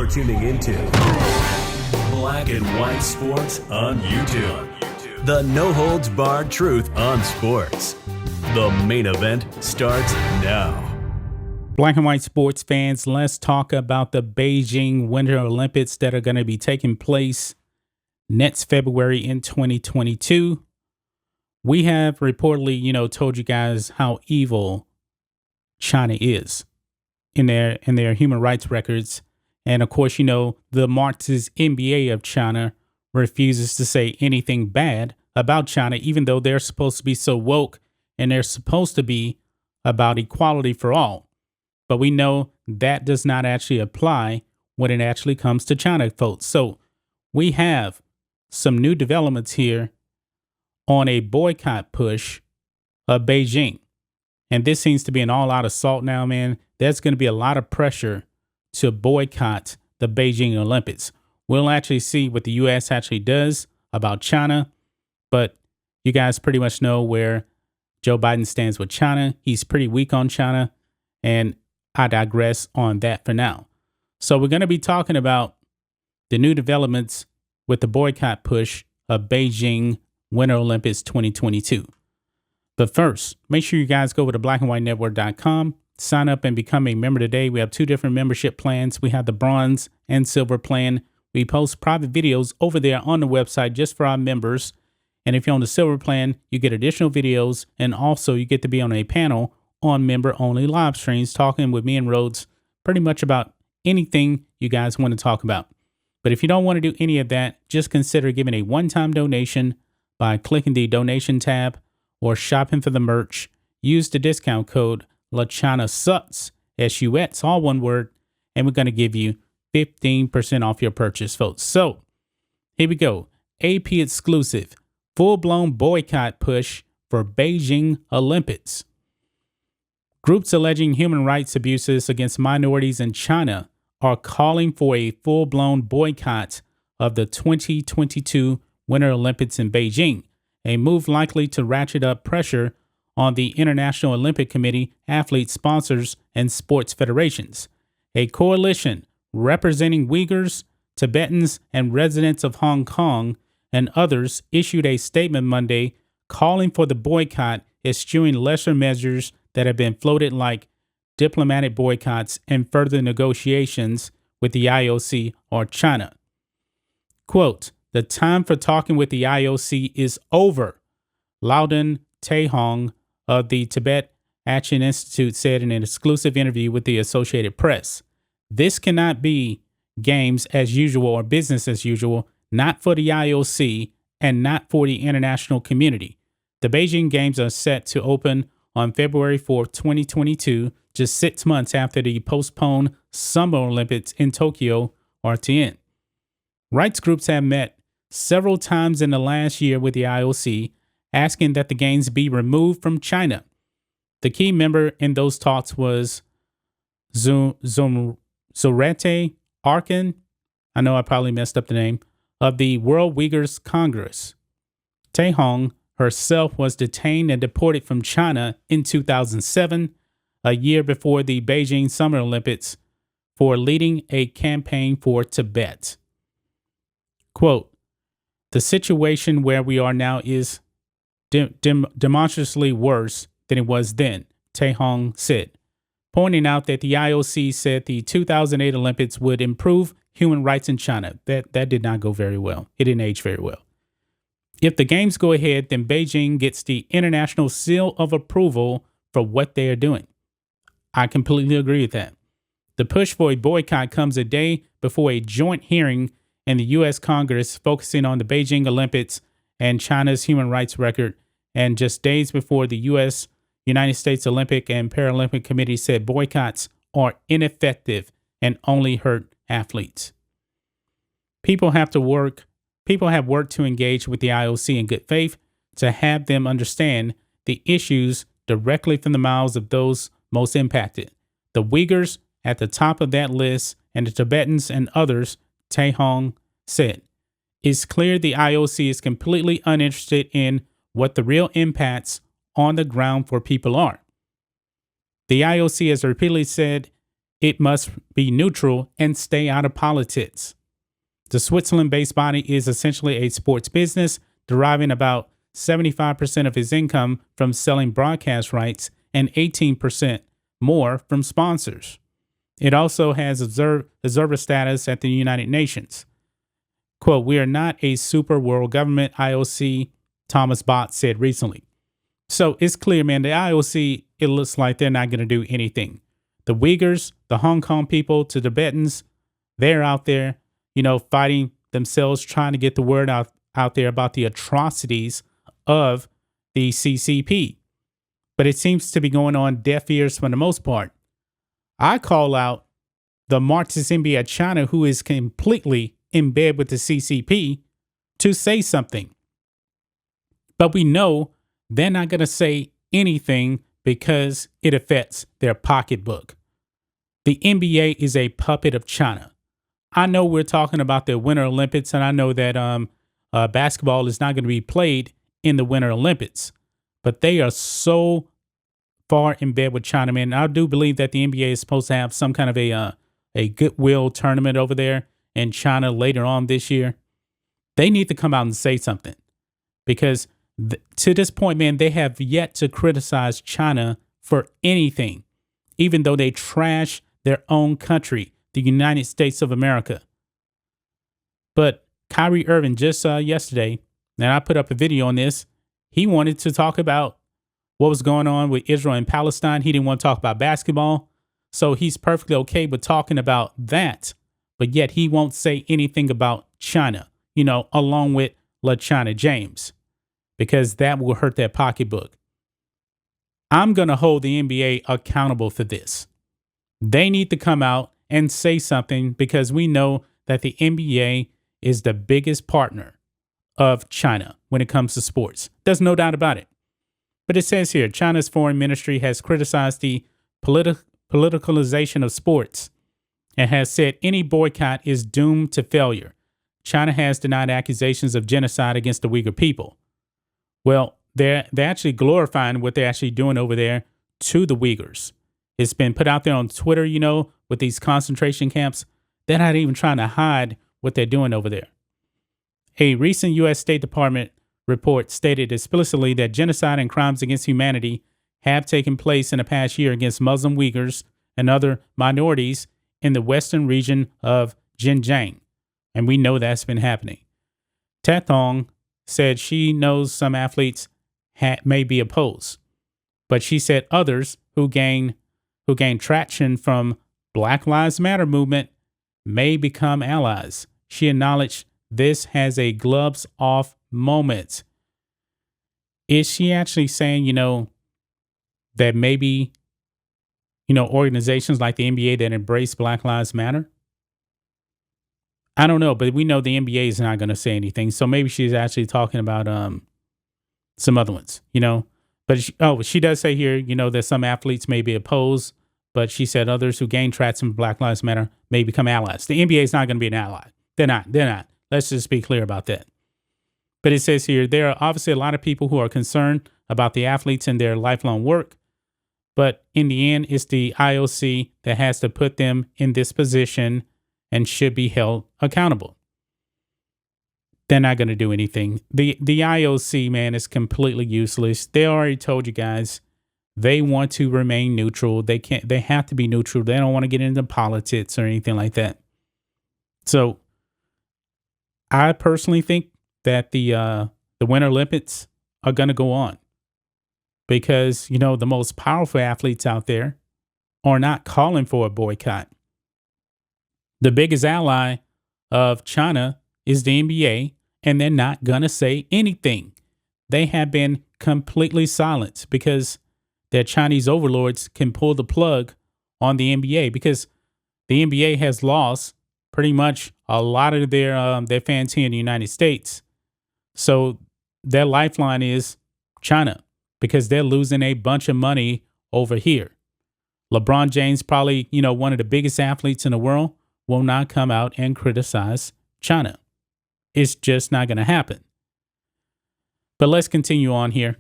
You're tuning into Black and White Sports on YouTube. The no-holds-barred truth on sports. The main event starts now. Black and white sports fans, let's talk about the Beijing Winter Olympics that are going to be taking place next February in 2022. We have reportedly, told you guys how evil China is in their human rights records. And of course, the Marxist NBA of China refuses to say anything bad about China, even though they're supposed to be so woke and they're supposed to be about equality for all. But we know that does not actually apply when it actually comes to China, folks. So we have some new developments here on a boycott push of Beijing. And this seems to be an all-out assault now, man. There's going to be a lot of pressure to boycott the Beijing Olympics. We'll actually see what the U.S. actually does about China. But you guys pretty much know where Joe Biden stands with China. He's pretty weak on China. And I digress on that for now. So we're going to be talking about the new developments with the boycott push of Beijing Winter Olympics 2022. But first, make sure you guys go over to blackandwhitenetwork.com, sign up and become a member today. We have two different membership plans. We have the bronze and silver plan. We post private videos over there on the website just for our members. And if you're on the silver plan, you get additional videos, and also you get to be on a panel on member-only live streams talking with me and Rhodes pretty much about anything you guys want to talk about. But if you don't want to do any of that, just consider giving a one-time donation by clicking the donation tab or shopping for the merch. Use the discount code LaChinaSucks, S-U-X, all one word, and we're going to give you 15% off your purchase, folks. So here we go. AP exclusive, full-blown boycott push for Beijing Olympics. Groups alleging human rights abuses against minorities in China are calling for a full-blown boycott of the 2022 Winter Olympics in Beijing, a move likely to ratchet up pressure on the International Olympic Committee, athlete sponsors, and sports federations. A coalition representing Uyghurs, Tibetans, and residents of Hong Kong and others issued a statement Monday calling for the boycott, eschewing lesser measures that have been floated like diplomatic boycotts and further negotiations with the IOC or China. Quote, "The time for talking with the IOC is over," Loudon Taehong of the Tibet Action Institute said in an exclusive interview with the Associated Press. "This cannot be games as usual or business as usual, not for the IOC and not for the international community. The Beijing Games are set to open on February 4th, 2022, just 6 months after the postponed Summer Olympics in Tokyo or Tian. Rights groups have met several times in the last year with the IOC, asking that the games be removed from China. The key member in those talks was Zorete Arkin, I know I probably messed up the name, of the World Uyghurs Congress. Taehong herself was detained and deported from China in 2007, a year before the Beijing Summer Olympics, for leading a campaign for Tibet. Quote, "The situation where we are now is demonstrably worse than it was then," Taehong said, pointing out that the IOC said the 2008 Olympics would improve human rights in China. That did not go very well. It didn't age very well. "If the games go ahead, then Beijing gets the international seal of approval for what they are doing." I completely agree with that. The push for a boycott comes a day before a joint hearing in the U.S. Congress focusing on the Beijing Olympics and China's human rights record, and just days before the United States Olympic and Paralympic Committee said boycotts are ineffective and only hurt athletes. People have worked to engage with the IOC in good faith to have them understand the issues directly from the mouths of those most impacted. The Uyghurs at the top of that list and the Tibetans and others, Taehong said. It's clear the IOC is completely uninterested in what the real impacts on the ground for people are. The IOC has repeatedly said it must be neutral and stay out of politics. The Switzerland-based body is essentially a sports business, deriving about 75% of its income from selling broadcast rights and 18% more from sponsors. It also has observer status at the United Nations. Quote, "We are not a super world government," IOC Thomas Bott said recently. So it's clear, man, the IOC, it looks like they're not going to do anything. The Uyghurs, the Hong Kong people, the Tibetans, they're out there, fighting themselves, trying to get the word out there about the atrocities of the CCP. But it seems to be going on deaf ears for the most part. I call out the Marxist enemy of China, who is completely in bed with the CCP, to say something. But we know they're not going to say anything because it affects their pocketbook. The NBA is a puppet of China. I know we're talking about the Winter Olympics, and I know that basketball is not going to be played in the Winter Olympics, but they are so far in bed with China, man. I do believe that the NBA is supposed to have some kind of a goodwill tournament over there in China later on this year. They need to come out and say something, because to this point, man, they have yet to criticize China for anything, even though they trash their own country, the United States of America. But Kyrie Irving just yesterday, and I put up a video on this, he wanted to talk about what was going on with Israel and Palestine. He didn't want to talk about basketball. So he's perfectly okay with talking about that. But yet he won't say anything about China, along with LaChina James, because that will hurt their pocketbook. I'm going to hold the NBA accountable for this. They need to come out and say something, because we know that the NBA is the biggest partner of China when it comes to sports. There's no doubt about it. But it says here, China's foreign ministry has criticized the politicalization of sports and has said any boycott is doomed to failure. China has denied accusations of genocide against the Uyghur people. Well, they're actually glorifying what they're actually doing over there to the Uyghurs. It's been put out there on Twitter, with these concentration camps. They're not even trying to hide what they're doing over there. A recent U.S. State Department report stated explicitly that genocide and crimes against humanity have taken place in the past year against Muslim Uyghurs and other minorities in the western region of Xinjiang. And we know that's been happening. Tathong said she knows some athletes may be opposed, but she said others who gain traction from Black Lives Matter movement may become allies. She acknowledged this has a gloves off moment. Is she actually saying, that maybe, organizations like the NBA that embrace Black Lives Matter? I don't know, but we know the NBA is not going to say anything. So maybe she's actually talking about some other ones, But she does say here, that some athletes may be opposed, but she said others who gain traction from Black Lives Matter may become allies. The NBA is not going to be an ally. They're not. Let's just be clear about that. But it says here, there are obviously a lot of people who are concerned about the athletes and their lifelong work. But in the end, it's the IOC that has to put them in this position and should be held accountable. They're not going to do anything. The IOC, man, is completely useless. They already told you guys they want to remain neutral. They have to be neutral. They don't want to get into politics or anything like that. So I personally think that the Winter Olympics are going to go on, because, the most powerful athletes out there are not calling for a boycott. The biggest ally of China is the NBA, and they're not going to say anything. They have been completely silent because their Chinese overlords can pull the plug on the NBA, because the NBA has lost pretty much a lot of their fans here in the United States. So their lifeline is China, because they're losing a bunch of money over here. LeBron James, probably, one of the biggest athletes in the world, will not come out and criticize China. It's just not going to happen. But let's continue on here.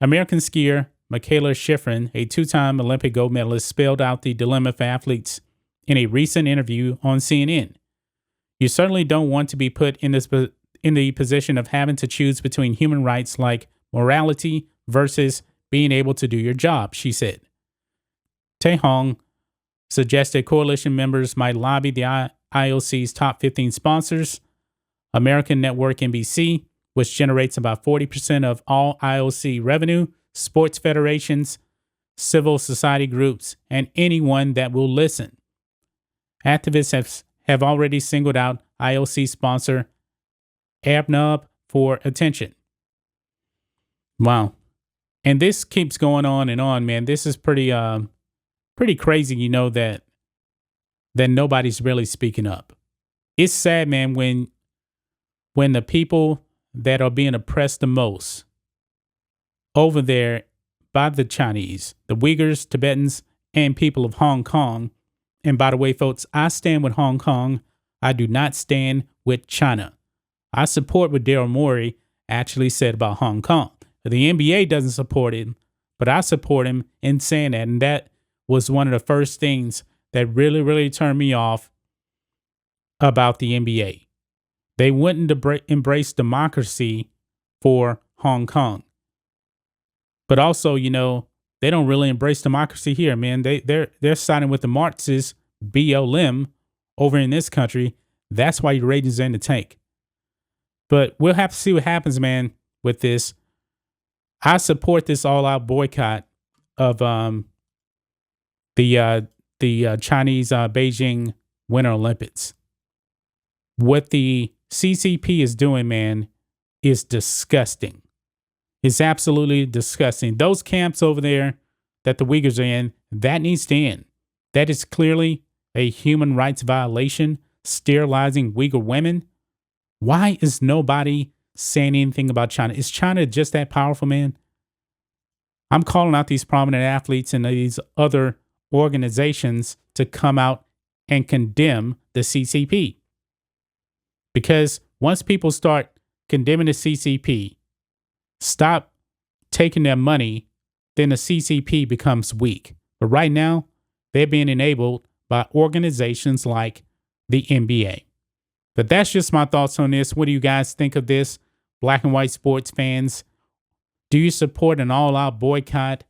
American skier Michaela Schifrin, a two-time Olympic gold medalist, spelled out the dilemma for athletes in a recent interview on CNN. You certainly don't want to be put in the position of having to choose between human rights like morality versus being able to do your job, she said. Tae-hong suggested coalition members might lobby the IOC's top 15 sponsors, American network NBC, which generates about 40% of all IOC revenue, sports federations, civil society groups, and anyone that will listen. Activists have already singled out IOC sponsor ABNUB for attention. Wow. And this keeps going on and on, man. This is pretty crazy, that nobody's really speaking up. It's sad, man, when the people that are being oppressed the most over there by the Chinese, the Uyghurs, Tibetans, and people of Hong Kong. And by the way, folks, I stand with Hong Kong. I do not stand with China. I support what Daryl Morey actually said about Hong Kong. The NBA doesn't support him, but I support him in saying that. And that was one of the first things that really, really turned me off about the NBA. They wouldn't embrace democracy for Hong Kong. But also, they don't really embrace democracy here, man. They're siding with the Marxists, BLM, over in this country. That's why your ratings are in the tank. But we'll have to see what happens, man, with this. I support this all-out boycott of the Chinese Beijing Winter Olympics. What the CCP is doing, man, is disgusting. It's absolutely disgusting. Those camps over there that the Uyghurs are in, that needs to end. That is clearly a human rights violation, sterilizing Uyghur women. Why is nobody saying anything about China? Is China just that powerful, man? I'm calling out these prominent athletes and these other organizations to come out and condemn the CCP. Because once people start condemning the CCP, stop taking their money, then the CCP becomes weak. But right now, they're being enabled by organizations like the NBA. But that's just my thoughts on this. What do you guys think of this? Black and white sports fans, do you support an all-out boycott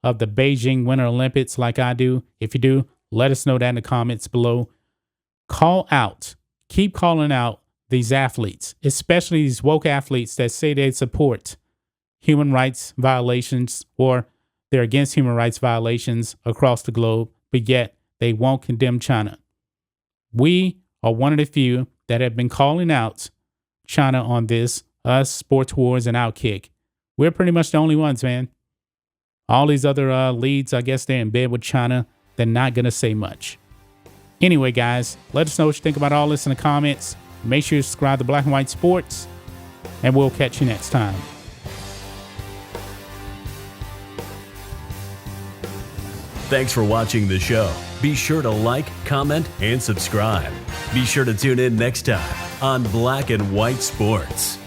of the Beijing Winter Olympics like I do? If you do, let us know that in the comments below. Keep calling out these athletes, especially these woke athletes that say they support human rights violations or they're against human rights violations across the globe, but yet they won't condemn China. We are one of the few that have been calling out China on this, us, Sports Wars, and Outkick. We're pretty much the only ones, man. All these other leads, I guess they're in bed with China. They're not going to say much. Anyway, guys, let us know what you think about all this in the comments. Make sure you subscribe to Black and White Sports, and we'll catch you next time. Thanks for watching the show. Be sure to like, comment, and subscribe. Be sure to tune in next time on Black and White Sports.